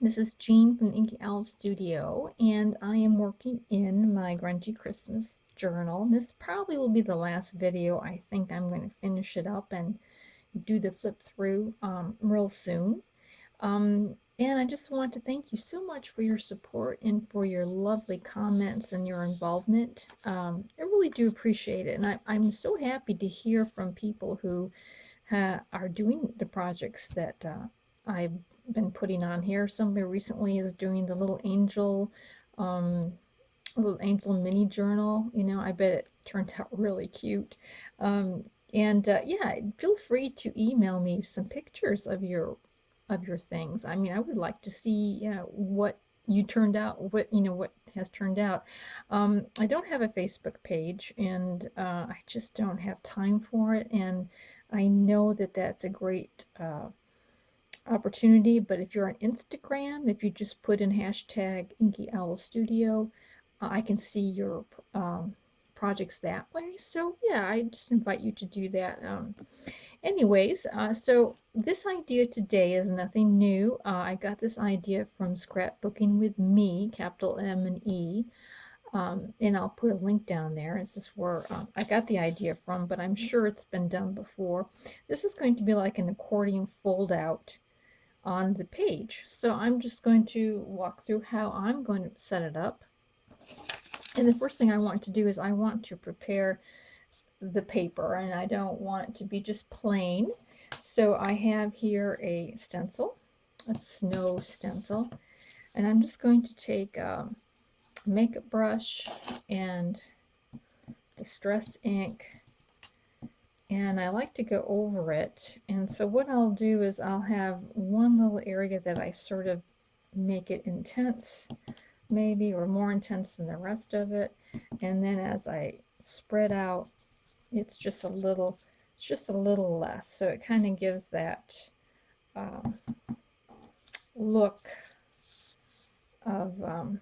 This is Jean from the Inky Owl Studio, and I am working in my Grungy Christmas journal. This probably will be the last video. I think I'm going to finish it up and do the flip through real soon. And I just want to thank you so much for your support and for your lovely comments and your involvement. I really do appreciate it, and I'm so happy to hear from people who are doing the projects that I've been putting on here. Somebody recently is doing the um, little angel mini journal. You know, I bet it turned out really cute. Yeah, feel free to email me some pictures of your things. I mean, I would like to see what you turned out, what has turned out. I don't have a Facebook page, and I just don't have time for it. And I know that that's a great opportunity, but if you're on Instagram, if you just put in hashtag Inky Owl Studio, I can see your projects that way. So yeah, I just invite you to do that. So this idea today is nothing new. I got this idea from Scrapbooking with Me, capital M and E. And I'll put a link down there. This is where I got the idea from, but I'm sure it's been done before. This is going to be like an accordion fold out on the page. So I'm just going to walk through how I'm going to set it up. And the first thing I want to do is I want to prepare the paper, and I don't want it to be just plain. So I have here a stencil, a snow stencil, and I'm just going to take a makeup brush and distress ink, and I like to go over it. And so what I'll do is I'll have one little area that I sort of make it intense, maybe, or more intense than the rest of it. And then as I spread out, it's just a little less. So it kind of gives that look of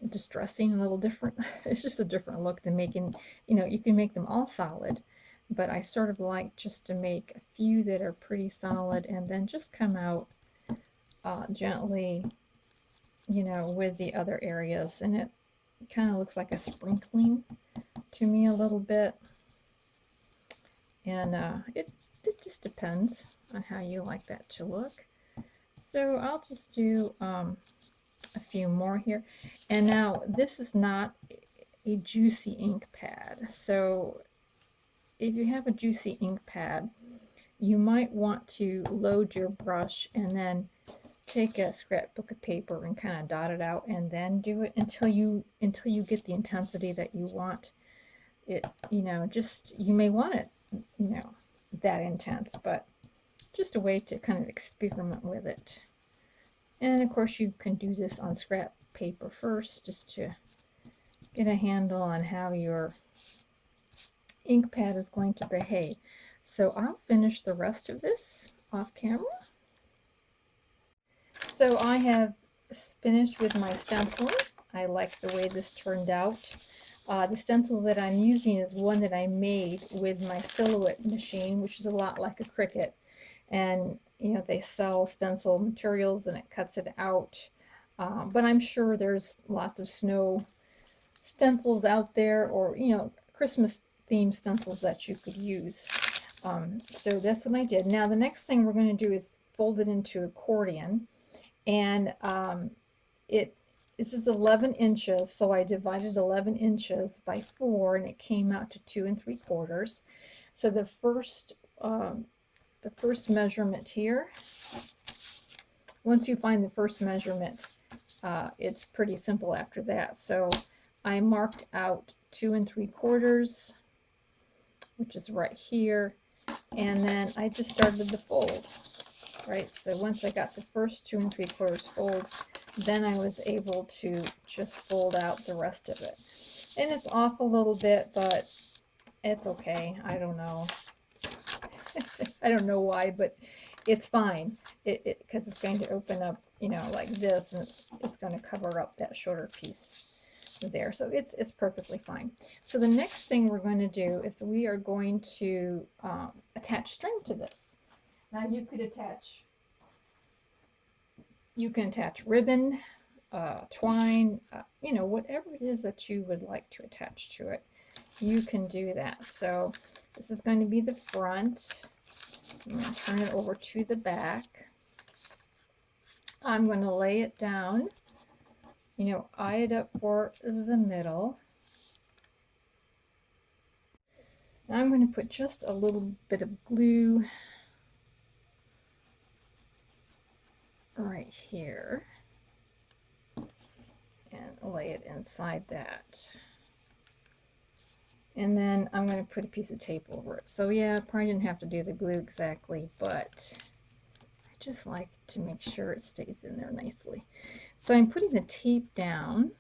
distressing, a little different. It's just a different look than making, you can make them all solid, but I sort of like just to make a few that are pretty solid and then just come out gently, with the other areas. And it kind of looks like a sprinkling to me a little bit. And it just depends on how you like that to look. So I'll just do a few more here. And now this is not a juicy ink pad. So if you have a juicy ink pad, you might want to load your brush and then take a scrapbook of paper and kind of dot it out, and then do it until you get the intensity that you want it. Just, you may want it that intense, but just a way to kind of experiment with it. And of course you can do this on scrap paper first, just to get a handle on how your ink pad is going to behave. So I'll finish the rest of this off camera. So I have finished with my stenciling. I like the way this turned out. The stencil that I'm using is one that I made with my Silhouette machine, which is a lot like a Cricut. And they sell stencil materials and it cuts it out. But I'm sure there's lots of snow stencils out there, or Christmas themed stencils that you could use. So that's what I did. Now the next thing we're going to do is fold it into accordion, and this is 11 inches, so I divided 11 inches by 4, and it came out to 2 3/4. So the first measurement here, once you find the first measurement, it's pretty simple after that. So I marked out 2 3/4, which is right here, and then I just started the fold. Right, so once I got the first 2 3/4 fold, then I was able to just fold out the rest of it. And it's off a little bit, but it's okay. I don't know. I don't know why, but it's fine. Because it's going to open up, like this, and it's going to cover up that shorter piece there. So it's perfectly fine. So the next thing we're going to do is we are going to attach string to this. Now you could attach, You can attach ribbon, twine, you know, whatever it is that you would like to attach to it, you can do that. So this is going to be the front. I'm going to turn it over to the back. I'm going to lay it down, you know, eye it up for the middle. Now I'm going to put just a little bit of glue right here and lay it inside that. And then I'm going to put a piece of tape over it. So yeah, I probably didn't have to do the glue exactly, but I just like to make sure it stays in there nicely. So I'm putting the tape down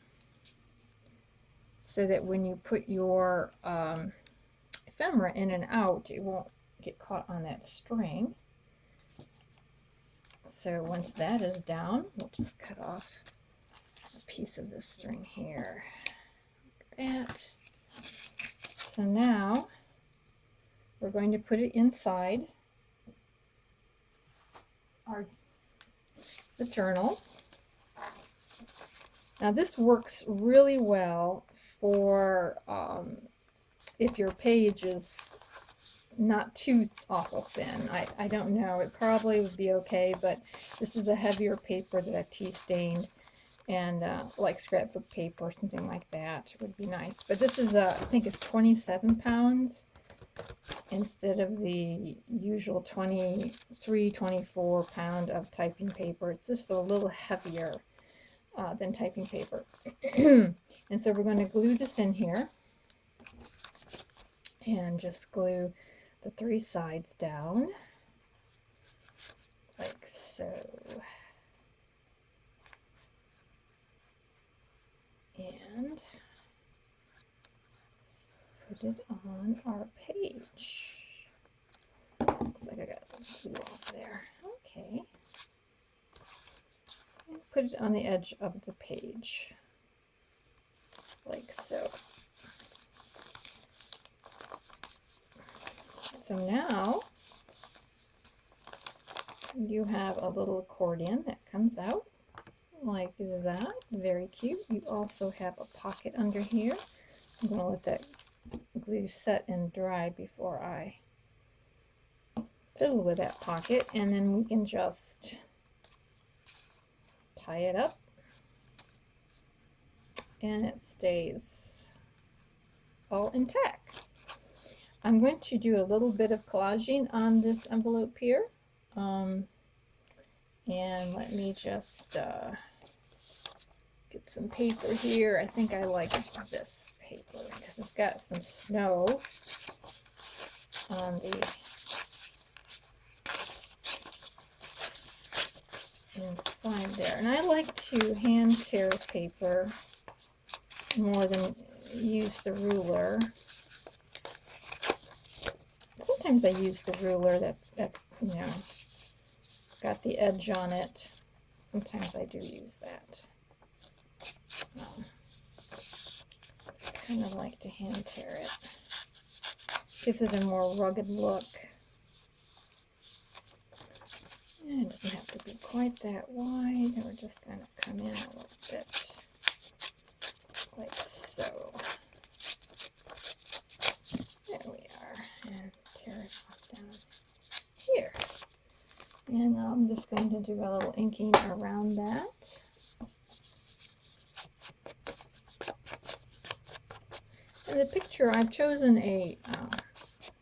so that when you put your ephemera in and out, it won't get caught on that string. So once that is down, we'll just cut off a piece of this string here. Like that. So now we're going to put it inside the journal. Now this works really well for if your page is not too awful thin. I don't know, it probably would be okay, but this is a heavier paper that I've tea stained, and like scrapbook paper or something like that would be nice. But this is I think it's 27 pounds instead of the usual 23, 24 pound of typing paper. It's just a little heavier than typing paper. And so we're going to glue this in here and just glue the 3 sides down like so. And put it on our page. Looks like I got glue off there. Okay. And put it on the edge of the page like so. So now you have a little accordion that comes out like that. Very cute. You also have a pocket under here. I'm going to let that glue set and dry before I fiddle with that pocket, and then we can just tie it up and it stays all intact. I'm going to do a little bit of collaging on this envelope here, and let me just get some paper here. I think I like this paper because it's got some snow on the inside there. And I like to hand tear paper more than use the ruler. Sometimes I use the ruler that's you know, got the edge on it. Sometimes I do use that. Kind of like to hand tear it. Gives it a more rugged look. And it doesn't have to be quite that wide. We're just going to come in a little bit like so. There we are. And tear it off down here. And I'm just going to do a little inking around that. And the picture, I've chosen a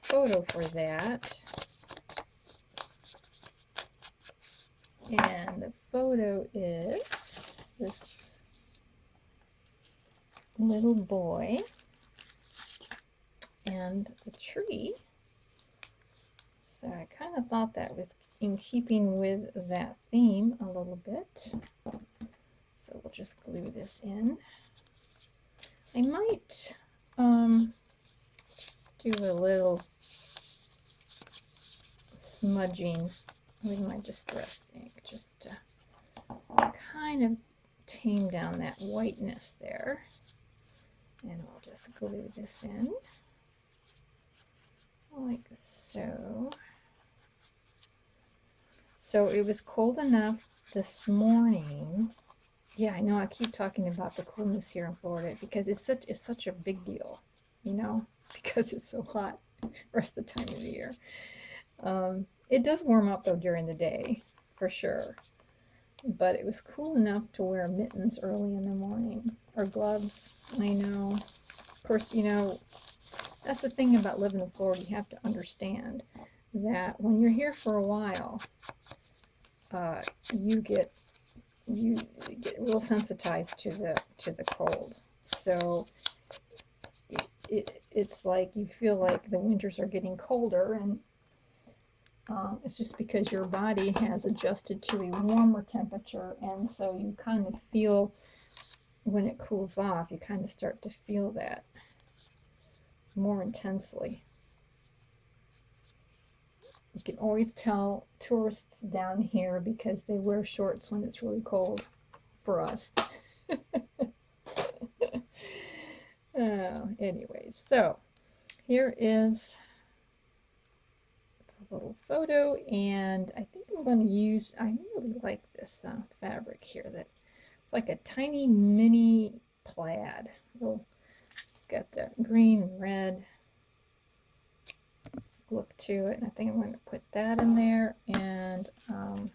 photo for that. And the photo is this little boy and the tree. So I kind of thought that was in keeping with that theme a little bit. So we'll just glue this in. I might just do a little smudging with my distress ink just to kind of tame down that whiteness there. And we'll just glue this in like so. So it was cold enough this morning, yeah, I know I keep talking about the coolness here in Florida because it's such a big deal, you know, because it's so hot the rest of the time of the year. It does warm up though during the day, for sure. But it was cool enough to wear mittens early in the morning, or gloves. I know. Of course, you know, that's the thing about living in Florida. You have to understand that when you're here for a while, uh, you get you get real sensitized to the cold. So it's like you feel like the winters are getting colder, and it's just because your body has adjusted to a warmer temperature, and so you kind of feel when it cools off, you kind of start to feel that more intensely. You can always tell tourists down here because they wear shorts when it's really cold for us. Anyways, so here is the little photo, and I think I'm going to use, I really like this fabric here. That it's like a tiny mini plaid. Well, it's got the green and red look to it, and I think I'm going to put that in there. And I'm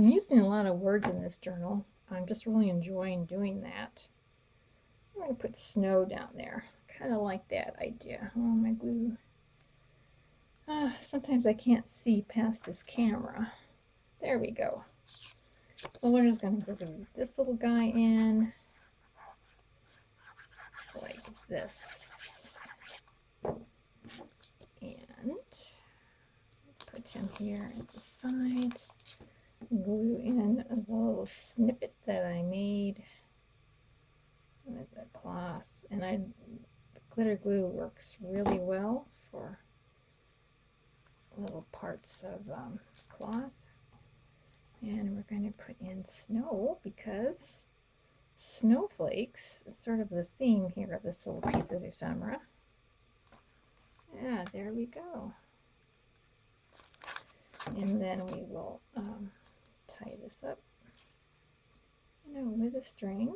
using a lot of words in this journal. I'm just really enjoying doing that. I'm going to put snow down there. Kind of like that idea. Oh, my glue. Sometimes I can't see past this camera. There we go. So we're just going to glue this little guy in like this. And put him here at the side. Glue in the little snippet that I made with the cloth. And the glitter glue works really well for little parts of cloth. And we're going to put in snow because snowflakes is sort of the theme here of this little piece of ephemera. Yeah, there we go. And then we will tie this up, you know, with a string,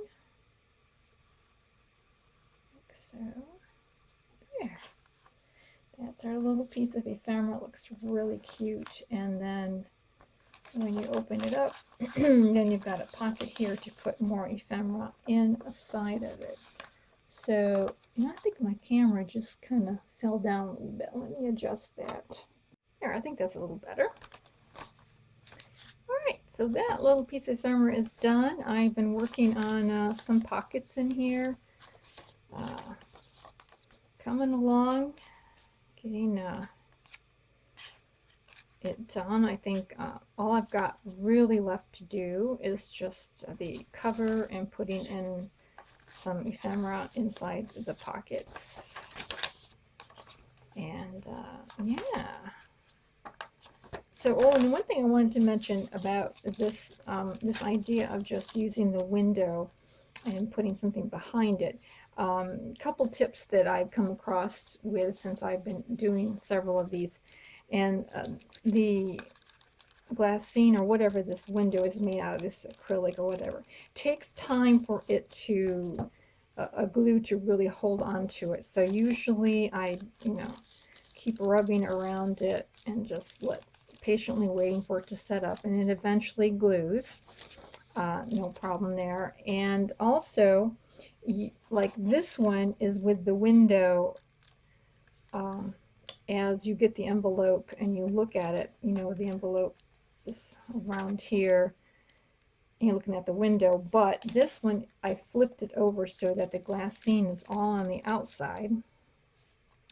like so. There. That's our little piece of ephemera. It looks really cute. And then when you open it up, then you've got a pocket here to put more ephemera inside of it. So, you know, I think my camera just kind of fell down a little bit. Let me adjust that. There, I think that's a little better. All right, so that little piece of ephemera is done. I've been working on some pockets in here. Coming along, getting it done. I think all I've got really left to do is just the cover and putting in some ephemera inside the pockets. And yeah. So, and one thing I wanted to mention about this this idea of just using the window and putting something behind it. A couple tips that I've come across with since I've been doing several of these. And the glassine or whatever this window is made out of, this acrylic or whatever, takes time for it to a glue to really hold on to it. So usually I, you know, keep rubbing around it and just patiently waiting for it to set up, and it eventually glues. No problem there. And also, like this one is with the window. As you get the envelope and you look at it, you know, the envelope is around here, and you're looking at the window. But this one, I flipped it over so that the glassine is all on the outside,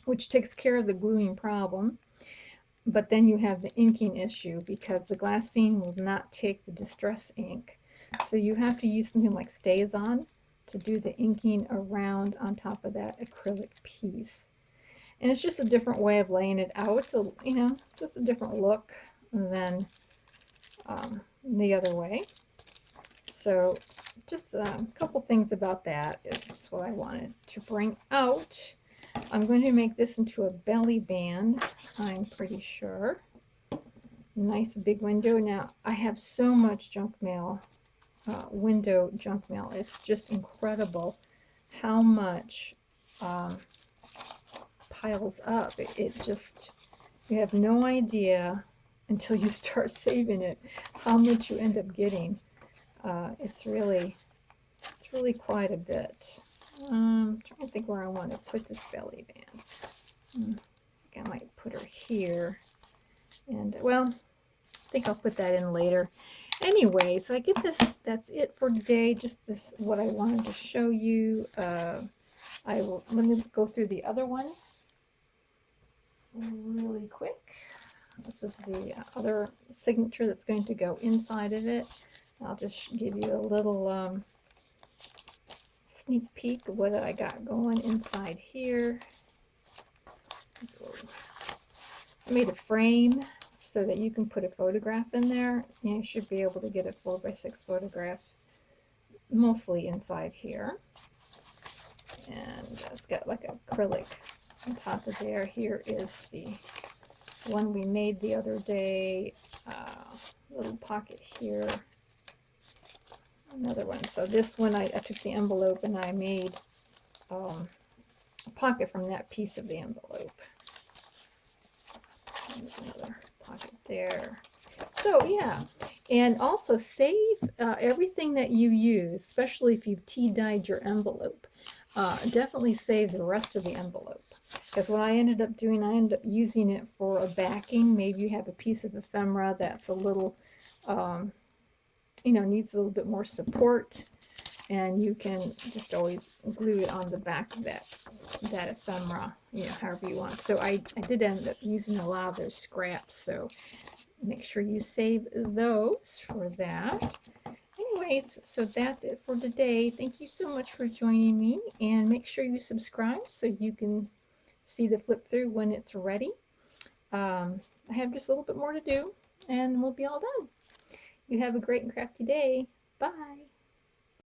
which takes care of the gluing problem. But then you have the inking issue because the glassine will not take the distress ink. So you have to use something like StazOn to do the inking around on top of that acrylic piece. And it's just a different way of laying it out. It's a, you know, just a different look than the other way. So just a couple things about that is just what I wanted to bring out. I'm going to make this into a belly band, I'm pretty sure. Nice big window. Now, I have so much junk mail, window junk mail. It's just incredible how much piles up. It just, you have no idea until you start saving it how much you end up getting. It's really quite a bit. I'm trying to think where I want to put this belly band. I think I might put her here. And, well, I think I'll put that in later. Anyway, so I get this. That's it for today. Just this, what I wanted to show you. Let me go through the other one really quick. This is the other signature that's going to go inside of it. I'll just give you a little sneak peek of what I got going inside here. I made a frame so that you can put a photograph in there. You should be able to get a 4x6 photograph mostly inside here. And it's got like acrylic on top of there. Here is the one we made the other day. Little pocket here. Another one. So this one, I took the envelope and I made a pocket from that piece of the envelope. There's another pocket there. So yeah, and also save everything that you use, especially if you've tea dyed your envelope. Definitely save the rest of the envelope, because what I ended up doing, I ended up using it for a backing. Maybe you have a piece of ephemera that's a little, needs a little bit more support, and you can just always glue it on the back of that ephemera, however you want. So I did end up using a lot of those scraps, so make sure you save those for that. Anyways, so that's it for today. Thank you so much for joining me, and make sure you subscribe so you can see the flip through when it's ready. I have just a little bit more to do, and we'll be all done. You have a great and crafty day. Bye.